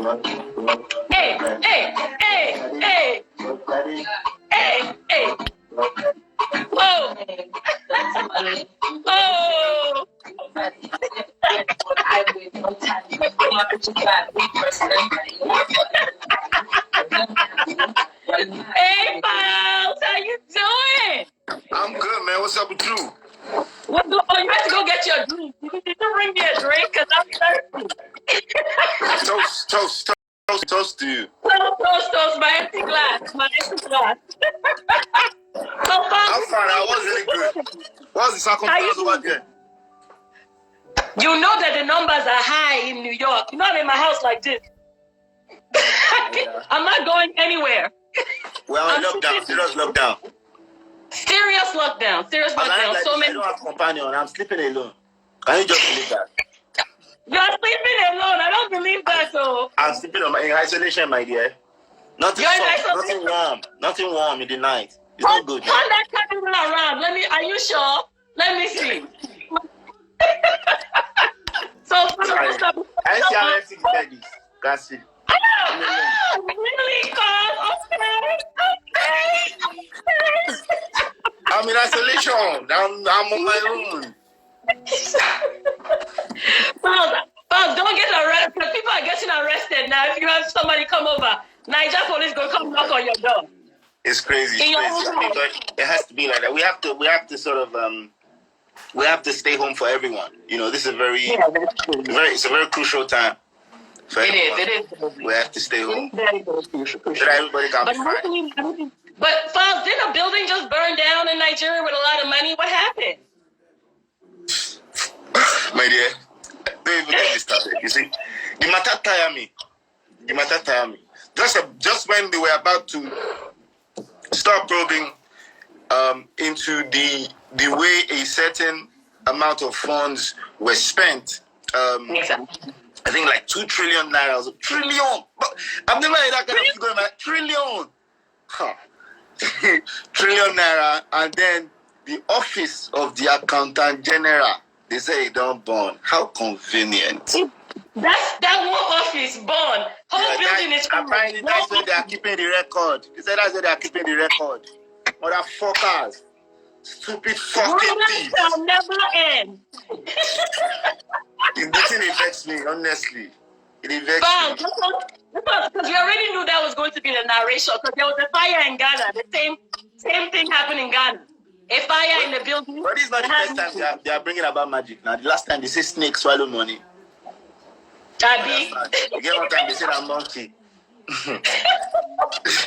Hey, hey, hey, hey, hey, hey. Whoa. Oh. Hey, Falz, how you doing? I'm good, man. What's up with you? What? Oh, you have to go get your drink. Did you bring me a drink? Because I'm thirsty. Toast to you. Toast, my empty glass. So, Falz, I'm fine. I was really good. What's the circumstance over there? You know that the numbers are high in New York. You're not in my house like this. I'm not going anywhere. Well, lockdown. Serious lockdown. Serious lockdown. Like so many. I don't have companion. I'm sleeping alone. Can you just believe that? You're sleeping alone. I don't believe that, though. I'm sleeping in isolation, my dear. Nothing warm. Nothing warm in the night. It's not good. Turn that camera around. Are you sure? Let me see. So, I see how everything is this. That's it. Oh, really, Carl? Okay. I'm in isolation. I'm on my own. Falz, don't get arrested. People are getting arrested now. If you have somebody come over, Niger police go come knock on your door. It's crazy. But it has to be like that. We have to sort of we have to stay home for everyone. You know, this is it's a very crucial time. It is. We have to stay home. Very crucial. So that everybody can be fine. But Falz, didn't a building just burn down in Nigeria with a lot of money? What happened? My dear, don't even get me started. You see, the matter tire me. Just when they were about to start probing into the way a certain amount of funds were spent. I think like 2 trillion naira. Trillion. But I've never heard that kind of figure in my trillion. Trillion naira, and then the office of the accountant general. They say it don't burn. How convenient. That one office burn. Whole building is apparently that's where they are keeping the record. They said that's where they are keeping the record. Motherfuckers. Stupid fucking thieves. Will never end. The thing affects me, honestly. It affects me. Because we already knew that was going to be the narration. Because there was a fire in Ghana. The same thing happened in Ghana. A fire in the building. But this is not the first time they are bringing about magic now. The last time they say snake swallow money. Abi. Again, one time they said I'm monkey.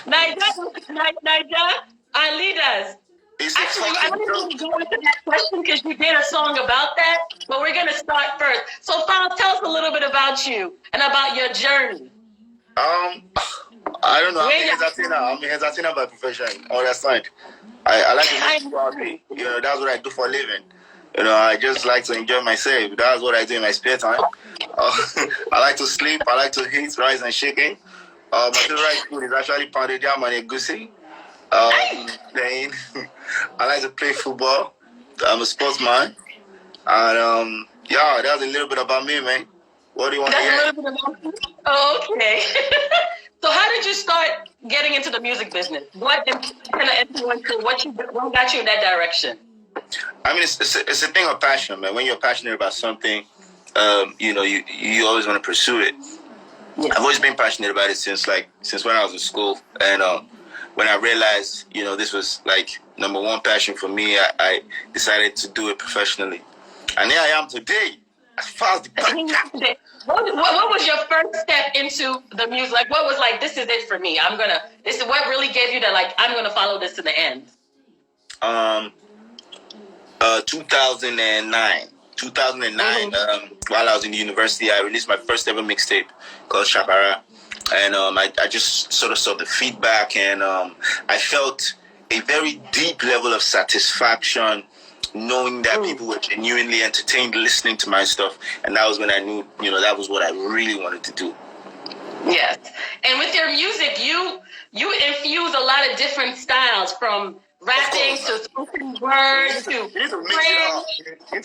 Niger, our leaders. Actually, I don't want to go into that question because you did a song about that, but we're going to start first. So, Falz, tell us a little bit about you and about your journey. I don't know. I'm a entertainer by profession. On that side, I like to make people happy. You know, that's what I do for a living. You know, I just like to enjoy myself. That's what I do in my spare time. I like to sleep. I like to eat rice and chicken. My favorite food is actually pounded yam and egusi. Then I like to play football. I'm a sportsman. And yeah, that's a little bit about me, man. What do you want to hear? That's a little bit about you? Okay. So how did you start getting into the music business? What kind of influence you? What got you in that direction? I mean, it's a thing of passion, man. When you're passionate about something, you know, you always want to pursue it. Yeah. I've always been passionate about it since when I was in school. And when I realized, you know, this was like number one passion for me, I decided to do it professionally. And here I am today. As far as what was your first step into the music? Like, what was like, this is it for me. This is what really gave you that, like, I'm going to follow this to the end? 2009. 2009, while I was in the university, I released my first ever mixtape called Shabara. And I just sort of saw the feedback, and I felt a very deep level of satisfaction knowing that people were genuinely entertained listening to my stuff. And that was when I knew, you know, that was what I really wanted to do. Yes. And with your music, you infuse a lot of different styles, from rapping to spoken words to praying. What is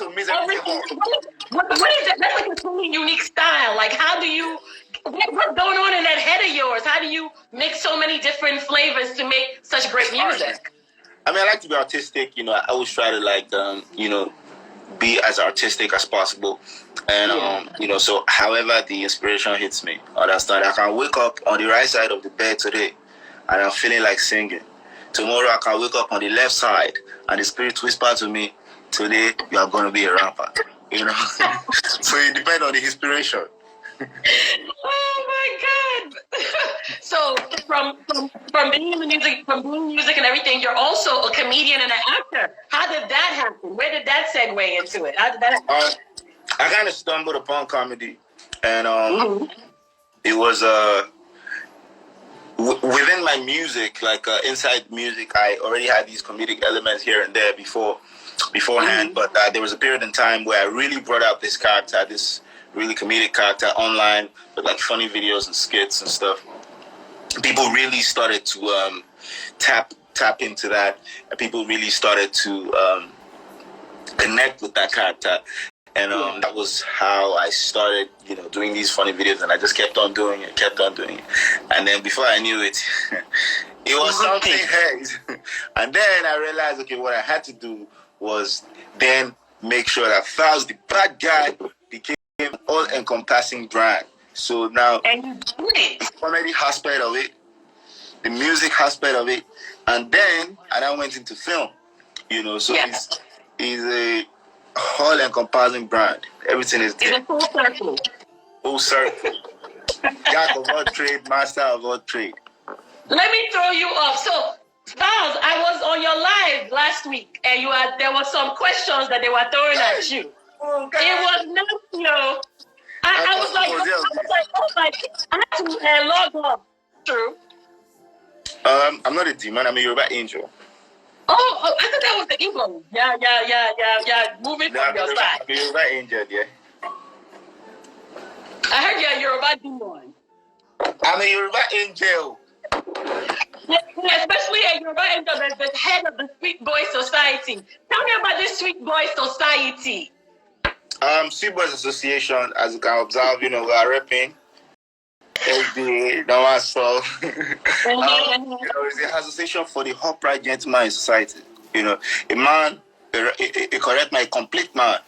that? That's like a totally unique style. Like, how do you What's going on in that head of yours? How do you mix so many different flavors to make such great music? I mean, I like to be artistic. You know, I always try to like, you know, be as artistic as possible. And, you know, so however the inspiration hits me, understand, I can wake up on the right side of the bed today and I'm feeling like singing. Tomorrow I can wake up on the left side and the spirit whisper to me, today you are going to be a rapper. You know, so it depends on the inspiration. Oh my God! So from being in the music, from doing music and everything, you're also a comedian and an actor. How did that happen? Where did that segue into it? How did that happen? I kind of stumbled upon comedy, and it was within my music, like inside music, I already had these comedic elements here and there beforehand. But there was a period in time where I really brought out this character, this really comedic character online with like funny videos and skits and stuff. People really started to tap into that, and people really started to connect with that character. And that was how I started, you know, doing these funny videos, and I just kept on doing it. And then before I knew it, it was something else. And then I realized, okay, what I had to do was then make sure that Falz the Bad Guy became an all-encompassing brand. So now, the comedy aspect of it, the music aspect of it, and then I went into film. You know, so it's a all-encompassing brand. Everything is there. It's a full circle. Full circle. Jack of all trade, master of all trade. Let me throw you off. So, Falz, I was on your live last week, and there were some questions that they were throwing at you. Oh, God. It was not, you know. I was like, oh my God, I had to log off. True. I'm not a demon. I'm a Yoruba angel. Oh, I thought that was the Igbo. Yeah. Moving from your side. I'm a Yoruba angel, yeah. I heard you're a Yoruba demon. I'm a Yoruba angel. Yeah, especially a Yoruba angel that's the head of the Sweet Boy Society. Tell me about this Sweet Boy Society. Sweet Boys Association, as you can observe, you know, we are repping. SDA, no one saw. You know, it's the association for the upright gentleman in society. You know, a man, a correct man, a complete man,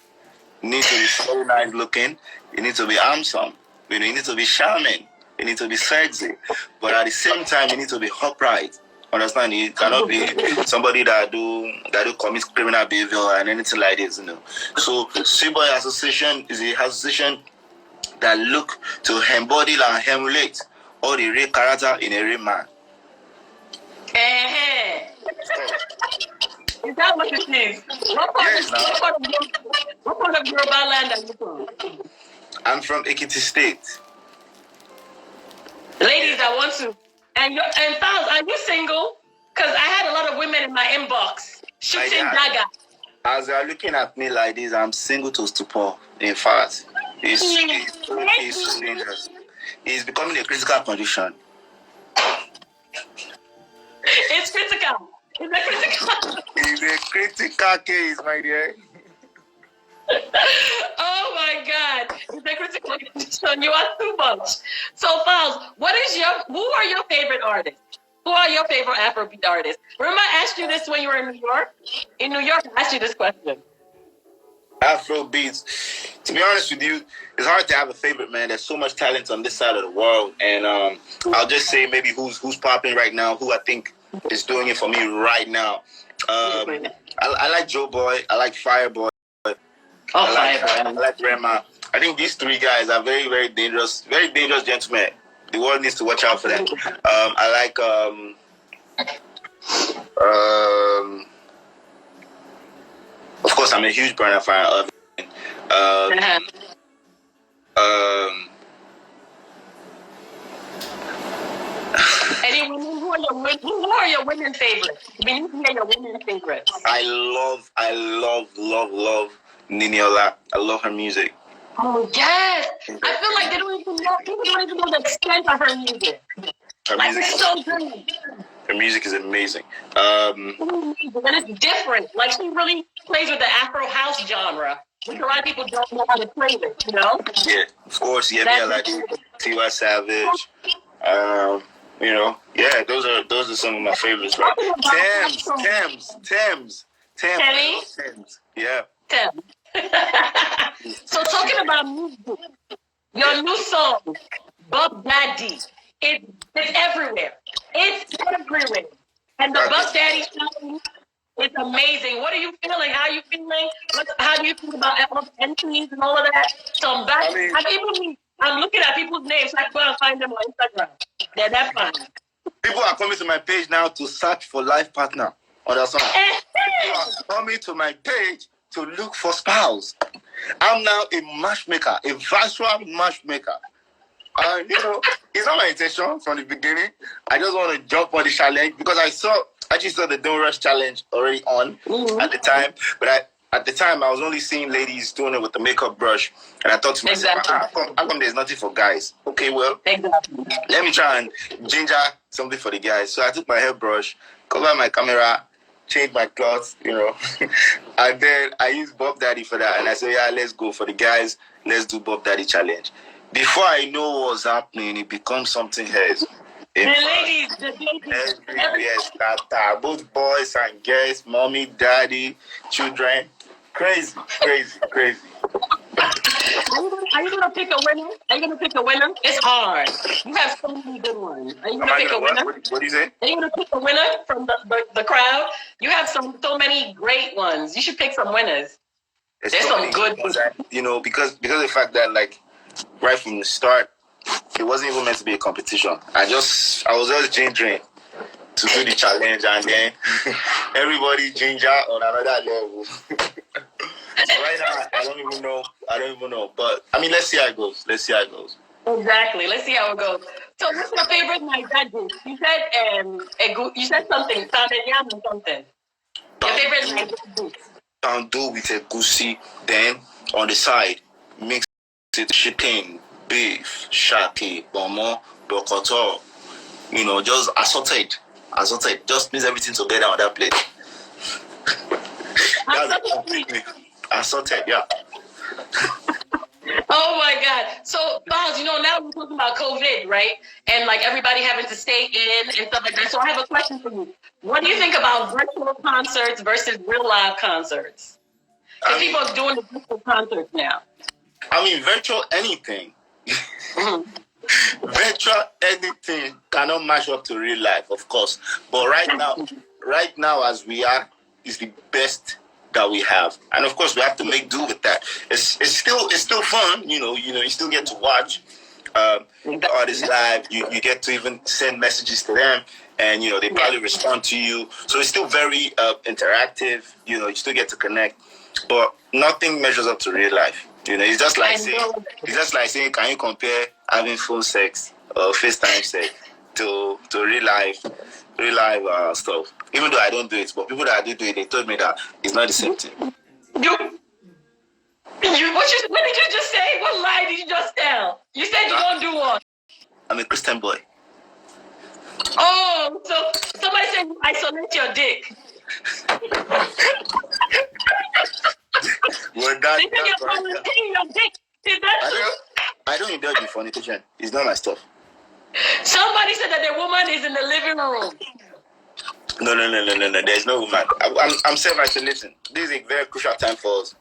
needs to be so nice looking. You need to be handsome. You know, you need to be charming. You need to be sexy. But at the same time, you need to be upright. Understand? You cannot be somebody that do commit criminal behavior and anything like this. You know. So, Sweet Boy Association is the association that look to embody and emulate all the real character in a real man. Is that what it is? What part of Yoruba land are you from? I'm from Ekiti State. Ladies, I want to. And Falz, are you single? Because I had a lot of women in my inbox shooting dagger. As you are looking at me like this, I'm single to stupor. In fact, it's dangerous. It's becoming a critical condition. It's critical. It's a critical case, my dear. Oh my God. It's a critical condition. You are too much. So, Falz, who are your favorite artists? Who are your favorite Afrobeat artists? Remember I asked you this when you were in New York? In New York, I asked you this question. Afrobeats. To be honest with you, it's hard to have a favorite, man. There's so much talent on this side of the world. And I'll just say maybe who's popping right now, who I think is doing it for me right now. I like Joe Boy. I like Fireboy. I like Rema. I think these three guys are very, very dangerous gentlemen. The world needs to watch out for them. I like of course, I'm a huge Burna fan of who are your women favorites? We need to hear your women favorites. I love Niniola. I love her music. Oh yes! I feel like people don't even know the extent of her music. It's so good. Her music is amazing. And it's different. Like she really plays with the Afro house genre, which a lot of people don't know how to play with, you know? Yeah, of course. Yeah, I like Tiwa Savage. You know, yeah, those are some of my favorites, right? Thames. Yeah. Thames. So talking about music, your new song, Buck Daddy, it's everywhere. It's everywhere. And the Buck Daddy song is amazing. What are you feeling? How are you feeling? How do you feel about all the entries and all of that? So I'm back. I'm looking at people's names so I can go and find them on Instagram. Yeah, that's fine. People are coming to my page now to search for life partner on that song. People are coming to my page to look for spouse. I'm now a matchmaker, a virtual matchmaker. And you know, it's not my intention from the beginning. I just want to jump on the challenge because I actually saw the Don't Rush challenge already on at the time. But at the time, I was only seeing ladies doing it with the makeup brush. And I thought to myself, how come there's nothing for guys? Okay, well, let me try and ginger something for the guys. So I took my hairbrush, covered my camera, changed my clothes, you know. And then I used Bob Daddy for that. And I said, yeah, let's go for the guys. Let's do Bob Daddy challenge. Before I know what was happening, it becomes something else. The ladies. Everywhere started. Both boys and girls, mommy, daddy, children. Crazy. Are you gonna pick a winner? It's hard. You have so many good ones. Are you gonna pick a winner? What do you say? Are you gonna pick a winner from the crowd? You have so many great ones. You should pick some winners. There's some good ones. You know, because of the fact that like right from the start, it wasn't even meant to be a competition. I was just gingering to do the challenge, and then everybody ginger on another level. So right now, I don't even know. But I mean, let's see how it goes. Exactly. Let's see how it goes. So, what's your favorite Naija dish? You said something. Yam or something. Your favorite Naija dish? Poundou with a goosey. Then on the side, mix it chicken, beef, shaki, bomo, bokoto. You know, just assorted. Just mix everything together on that plate. Assorted, yeah. Oh my God. So, Falz, you know, now we're talking about COVID, right? And like everybody having to stay in and stuff like that. So I have a question for you. What do you think about virtual concerts versus real live concerts? Because people are doing the virtual concerts now. I mean, virtual anything. Virtual anything cannot match up to real life, of course. But right now as we are, is the best that we have, and of course we have to make do with that. It's still fun, you know. You still get to watch the artists live. You get to even send messages to them, and you know they probably respond to you. So it's still very interactive. You know, you still get to connect, but nothing measures up to real life. You know, it's just like saying, can you compare having phone sex or FaceTime sex to real life stuff? Even though I don't do it, but people that do it, they told me that it's not the same thing. What did you just say? What lie did you just tell? You said you don't do one. I'm a Christian boy. Oh, so somebody said you isolate your dick. Well, they think you're volunteering your dick. Is that true? I don't indulge in fornication. It's not my stuff. Somebody said that the woman is in the living room. No. There's no woman. I'm self-isolating. This is a very crucial time for us.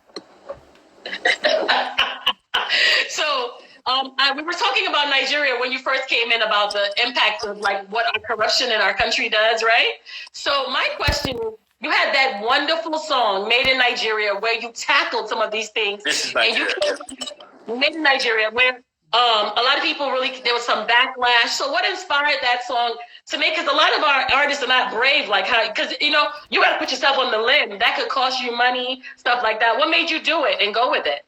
So, we were talking about Nigeria when you first came in about the impact of like what our corruption in our country does, right? So my question is, you had that wonderful song, Made in Nigeria, where you tackled some of these things. This is Nigeria. And Made in Nigeria, where a lot of people there was some backlash. So what inspired that song to make? Because a lot of our artists are not brave, like how, because you know, you got to put yourself on the limb. That could cost you money, stuff like that. What made you do it and go with it?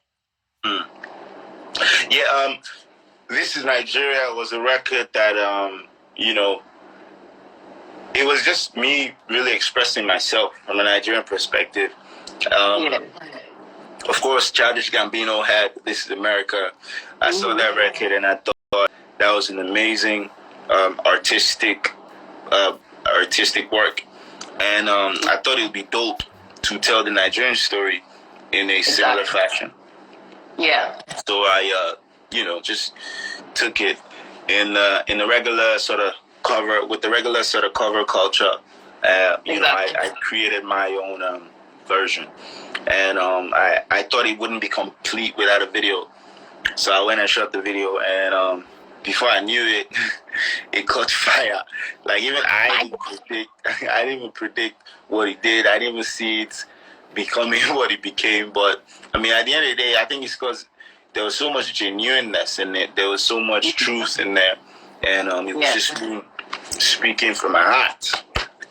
Yeah, This is Nigeria was a record that, you know, it was just me really expressing myself from a Nigerian perspective. Of course, Childish Gambino had This is America. I saw that record and I thought that was an amazing artistic work. And I thought it would be dope to tell the Nigerian story in a similar fashion. Yeah. So I, you know, just took it in the regular sort of cover with the regular sort of cover culture. You know, I created my own version, and I thought it wouldn't be complete without a video, so I went and shot the video, and before I knew it, it caught fire. Like even I didn't even predict what it did. I didn't even see it becoming what it became. But I mean, at the end of the day, I think it's because there was so much genuineness in it. There was so much truth in there, and it was just me speaking from my heart.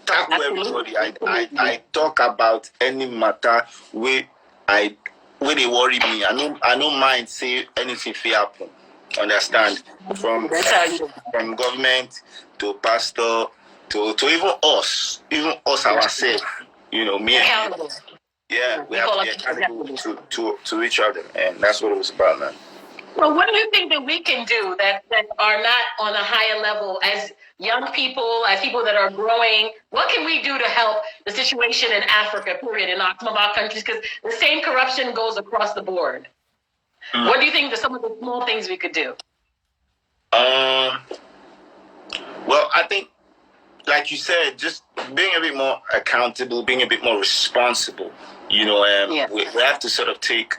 Talk to everybody. I talk about any matter where they worry me. I don't mind say anything if it happen. Understand? From government to pastor to even us ourselves. You know, me and you. Yeah, we have to be accountable to each other, and that's what it was about, man. Well, what do you think that we can do that are not on a higher level as young people, as people that are growing? What can we do to help the situation in Africa, period, in some of our countries? Because the same corruption goes across the board. What do you think are some of the small things we could do? Well, I think, like you said, just being a bit more accountable, being a bit more responsible. You know, we have to sort of take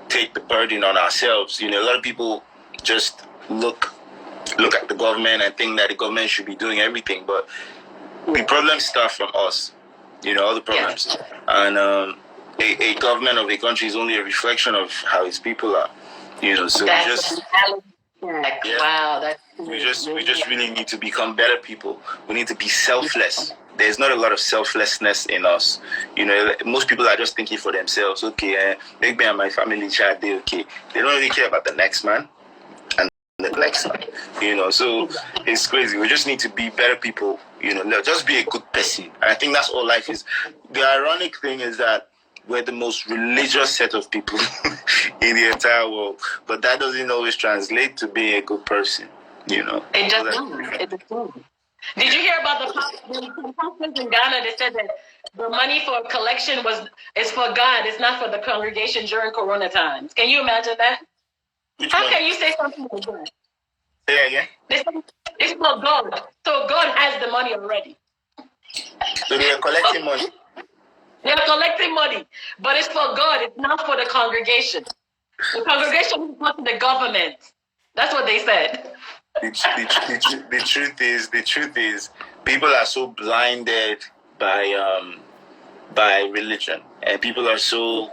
the burden on ourselves. You know, a lot of people just look at the government and think that the government should be doing everything, but the problems start from us. You know, all the problems, and a government of a country is only a reflection of how its people are. You know, so we just really need to become better people. We need to be selfless. There's not a lot of selflessness in us. You know, most people are just thinking for themselves. Okay, make me and my family child, they okay. They don't really care about the next man and the next man. You know, so it's crazy. We just need to be better people. You know, just be a good person. And I think that's all life is. The ironic thing is that we're the most religious set of people in the entire world, but that doesn't always translate to being a good person. You know, it doesn't. Did you hear about the pastors in Ghana? They said that the money for collection is for God. It's not for the congregation during Corona times. Can you imagine that? How can you say something like that? Say again. It's for God. So God has the money already. So they are collecting money. They are collecting money, but it's for God. It's not for the congregation. The congregation is not the government. That's what they said. The truth is, people are so blinded by religion, and people are so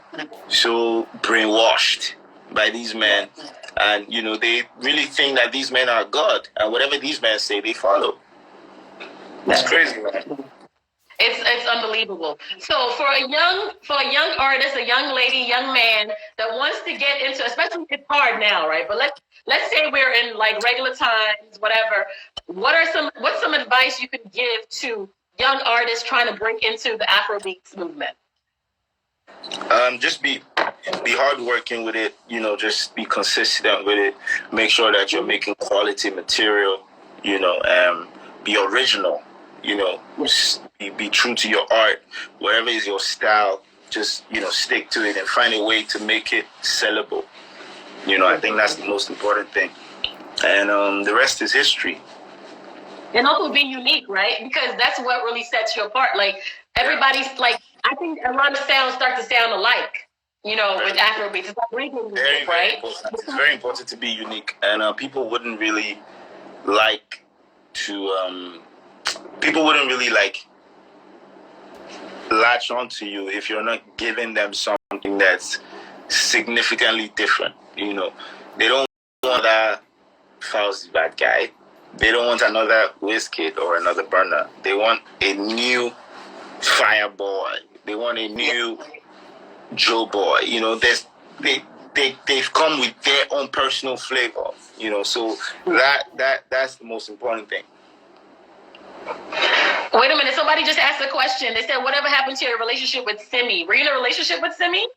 brainwashed by these men, and you know they really think that these men are God, and whatever these men say, they follow. It's crazy, man. It's unbelievable. So for a young artist, a young lady, young man that wants to get into, especially it's hard now, right? But let's say we're in like regular times, whatever. What's some advice you could give to young artists trying to break into the Afrobeats movement? Just be hardworking with it. You know, just be consistent with it. Make sure that you're making quality material. You know, be original. You know, be true to your art. Whatever is your style, just, you know, stick to it and find a way to make it sellable. You know, I think that's the most important thing. And the rest is history. And also be unique, right? Because that's what really sets you apart. Like, everybody's like, I think a lot of sounds start to sound alike, you know, with Afrobeats. It's like reggae music, right? It's very important to be unique. And people wouldn't really like to... people wouldn't really like latch onto you if you're not giving them something that's significantly different. You know, they don't want that Falz the bad guy. They don't want another Wizkid or another Burner. They want a new Fireboy. They want a new Joe Boy. You know, they've come with their own personal flavor. You know, so that's the most important thing. Wait a minute, somebody just asked a question. They said, whatever happened to your relationship with T.M.E? Were you in a relationship with T.M.E?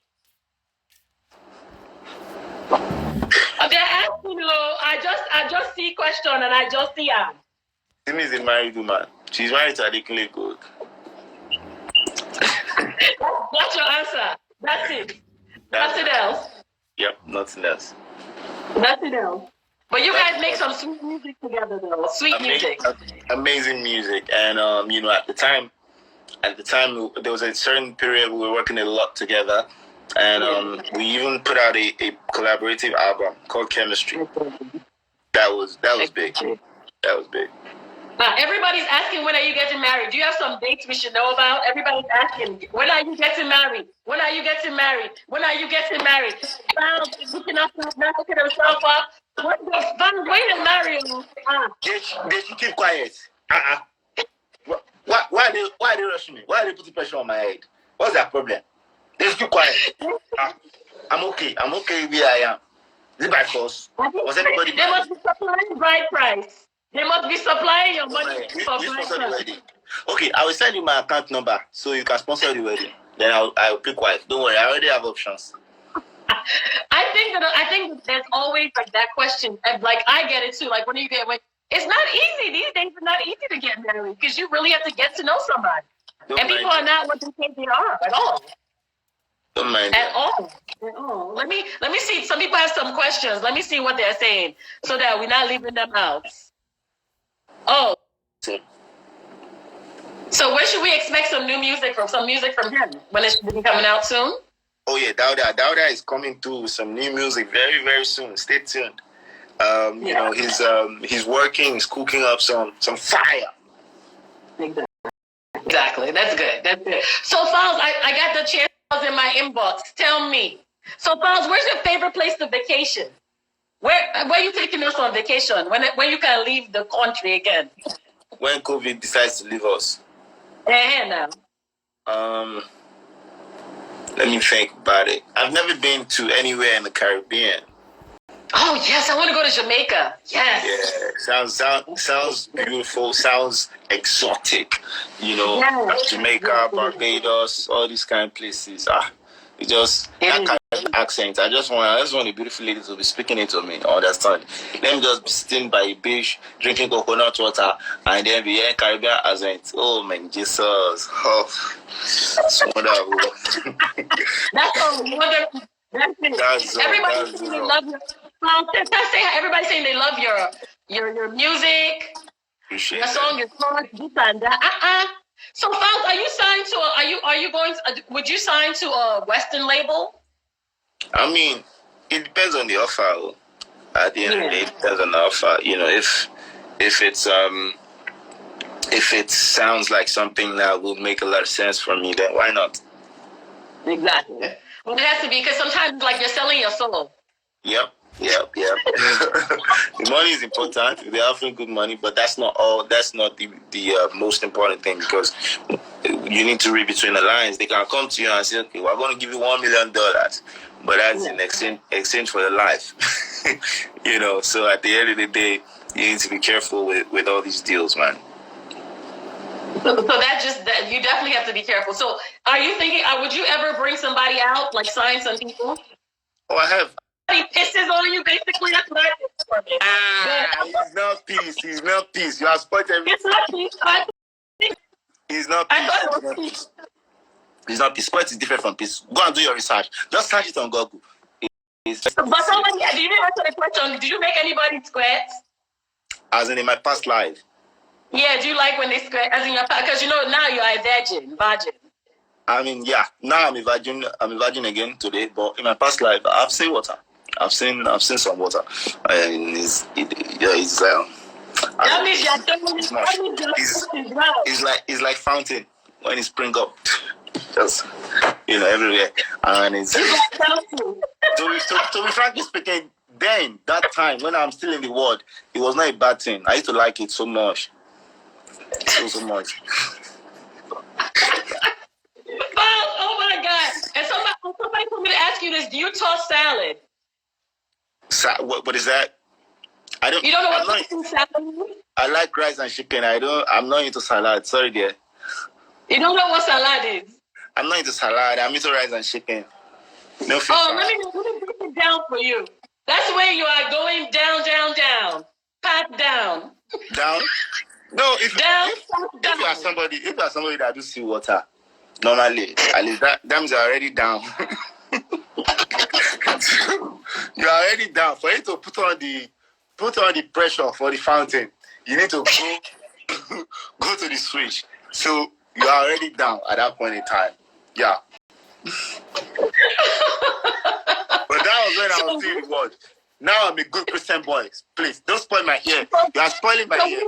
They're asking you, I just see question and I just see her. T.M.E is a married woman. She's married to Adekunle Gold. That's your answer. That's it. Nothing else. Yep, nothing else. Nothing else. But you guys make some sweet music together, though. Sweet music. Amazing music. And, at the time, there was a certain period we were working a lot together. And we even put out a collaborative album called Chemistry. That was big. That was big. Everybody's asking, when are you getting married? Do you have some dates we should know about? Everybody's asking, when are you getting married? When are you getting married? When are you getting married? Falz is looking up, not looking himself up. What the Falz, when you marry him? They should keep quiet. Why they rush me? Why are they putting pressure on my head? What's that problem? They should keep quiet. I'm okay where I am. Is it by force? Was anybody? They must be supplying bride price. They must be supplying your money for bride price. Okay, I will send you my account number so you can sponsor the wedding. Then I'll pick wife. Don't worry, I already have options. I think there's always like that question, and like I get it too. Like when you get it's not easy these days. It's not easy to get married because you really have to get to know somebody, and people are not what they think they are at all. Don't mind at all. Let me see. Some people have some questions. Let me see what they're saying so that we're not leaving them out. Oh. So where should we expect some music from him? When it should be coming out soon? Oh yeah, Dauda is coming through with some new music very, very soon. Stay tuned. He's working, he's cooking up some fire. Exactly. That's good. So Falz, I got the chance in my inbox. Tell me. So Falz, where's your favorite place to vacation? Where are you taking us on vacation? When you can leave the country again? When COVID decides to leave us. Now. Let me think about it. I've never been to anywhere in the Caribbean. Oh yes, I want to go to Jamaica. Yes. Yeah, sounds beautiful. Sounds exotic. Jamaica, Barbados, all these kind of places. It just that kind of accent. I just want a beautiful lady to be speaking it to me. Understand? Let me just be sitting by a beach, drinking coconut water, and then be hearing Caribbean accent. Oh man, Jesus! Oh, that's wonderful. That's so wonderful. Everybody saying they love you. Everybody saying they love your music. Appreciate your song is called this and that. So Falz, are you signed to are you going to, would you sign to a Western label? I mean, it depends on the offer. At the end of the day, it depends on the offer. If it sounds like something that will make a lot of sense for me, then why not? Exactly. Well, it has to be, because sometimes like you're selling your soul. Yep. The money is important. They're offering good money, but that's not all. That's not the most important thing, because you need to read between the lines. They can come to you and say, okay, we're going to give you $1 million, but that's in exchange for your life. So at the end of the day, you need to be careful with all these deals, man. So that you definitely have to be careful. So are you thinking, would you ever bring somebody out, like sign some people? Oh, I have. He pisses on you, basically. That's what I think. He's not peace. You have spoiled everything. It's not peace. He's not peace. I thought it was peace. He's not peace. Squirt is different from peace. Go and do your research. Just search it on Google. But somebody, did you answer the question? Did you make anybody squirt? As in my past life. Yeah, do you like when they squirt? As in your past, because now you are a virgin. I mean, yeah. Now I'm a virgin. I'm a virgin again today. But in my past life, I've seen water. I've seen some water. And it's like fountain when it spring up, just everywhere. And it's to be frankly speaking, then that time when I'm still in the world, it was not a bad thing. I used to like it so much, so much. Oh my God! And somebody told me to ask you this: do you toss salad? What is that? I don't. You don't know what salad is? I like rice and chicken. I'm not into salad. Sorry, dear. You don't know what salad is? I'm not into salad. I'm into rice and chicken. No fish. Let me break it down for you. That's where you are going down. Pat down. Down? No, if you are somebody that do see water, normally, at least that means you're already down. You're already down. For you to put on the put on the pressure for the fountain. You need to go go to the switch. So you are already down at that point in time. Yeah. But that was when I was seeing the word. Now I'm a good Christian boy. Please don't spoil my ear. You are spoiling my ear.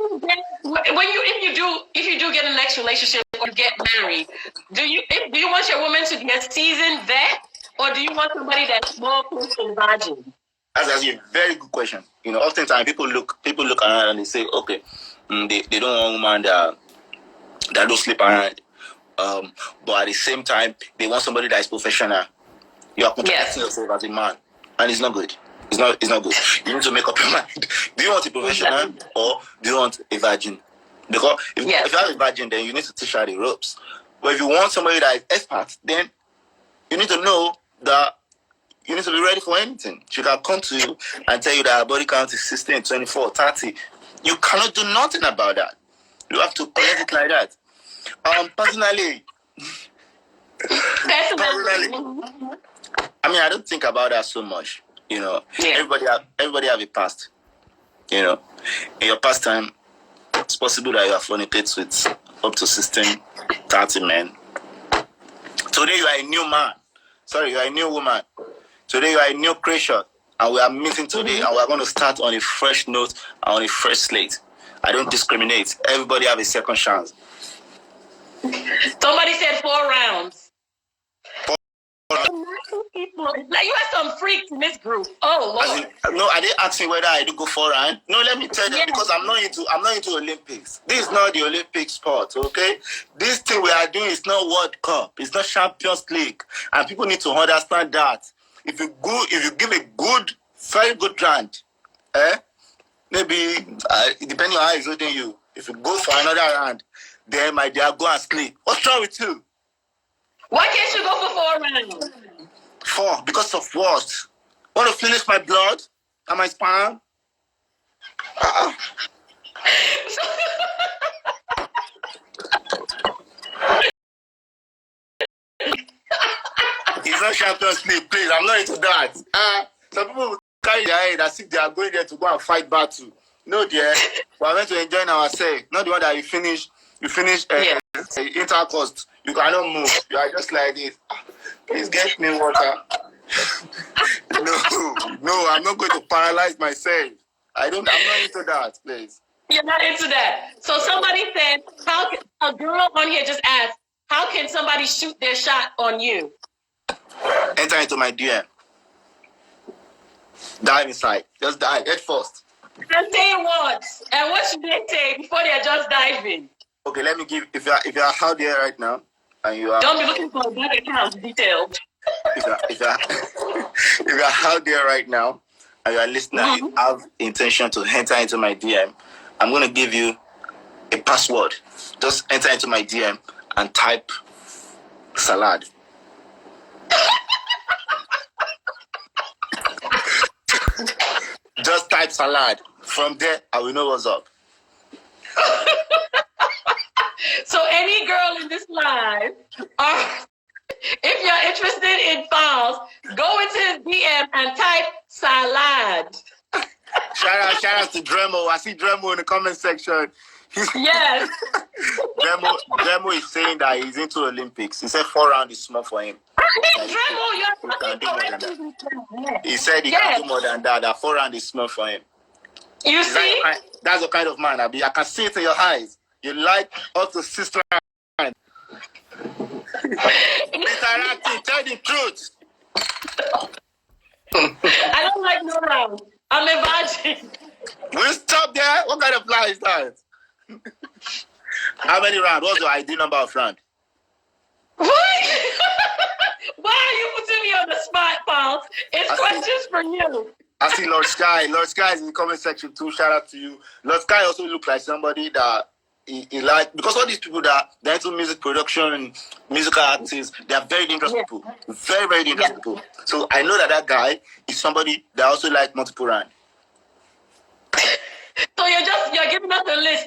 If you do get in the next relationship or get married, do you want your woman to be a seasoned vet, or do you want somebody that's more Christian virgin? That's actually a very good question. You know, oftentimes people look around and they say, okay, they don't want a woman that don't sleep around. But at the same time, they want somebody that is professional. You are contradicting yourself as a man, and it's not good. It's not good. You need to make up your mind. Do you want a professional or do you want a virgin? Because if you have a virgin, then you need to teach her the ropes. But if you want somebody that is expert, then you need to know that you need to be ready for anything. She can come to you and tell you that her body count is 16, 24, 30. You cannot do nothing about that. You have to collect it like that. Personally, I mean, I don't think about that so much. You know, everybody have a past. You know, in your past time, it's possible that you have fornicated with up to 16, 30 men. Today you are a new man. Sorry, you are a new woman. Today you are a new creation, and we are meeting today, and we are going to start on a fresh note and on a fresh slate. I don't discriminate. Everybody have a second chance. Somebody said 4 rounds. Like you have some freaks in this group. Oh Lord. No, are they asking whether I do go 4 rounds? No, let me tell them because I'm not into Olympics. This is not the Olympic sport, okay? This thing we are doing is not World Cup. It's not Champions League, and people need to understand that. If you give a very good round, maybe depending on how it's holding you. If you go for another round, then my dear, go and sleep. What's wrong with you? Why can't you go for 4 rounds? 4 because of what? Want to finish my blood and my sperm? It's not Champions League, please. I'm not into that. Some people will carry their head as if they are going there to go and fight battle. No, dear. We're meant to enjoy ourselves. Not the one that you finish intercourse. You cannot move. You are just like this. Please get me water. No, I'm not going to paralyze myself. I'm not into that, please. You're not into that. So somebody said, a girl on here just asked, how can somebody shoot their shot on you? Enter into my DM. Dive inside. Just dive head first. And say what? And what should they say before they are just diving? Okay, let me give. If you are out there right now, and you are. Don't be looking for a bank account detailed. If you are out there right now, and you are listening, and you have intention to enter into my DM, I'm going to give you a password. Just enter into my DM and type salad. Just type salad. From there, I will know what's up. So any girl in this live, if you're interested in Falz, go into his DM and type salad. Shout out to Dremo. I see Dremo in the comment section. Yes. Dremo is saying that he's into Olympics. He said 4 rounds is small for him. He said he can do more than that. That 4 rounds is small for him. You see? That's the kind of man I be. I can see it in your eyes. You like up to 6 rounds. Gliteratie, tell the truth. I don't like no rounds. I'm a virgin. Will you stop there? What kind of lie is that? How many rounds? What's your ideal number of rounds? What? Why are you putting me on the spot, Falz? It's questions for you. I see Lord Sky. Lord Sky is in the comment section too. Shout out to you. Lord Sky also looks like somebody that he like, because all these people that they're into music production and musical artists, they are very dangerous people. Very, very dangerous people. So I know that guy is somebody that also like multiple rounds. So you're giving us a list.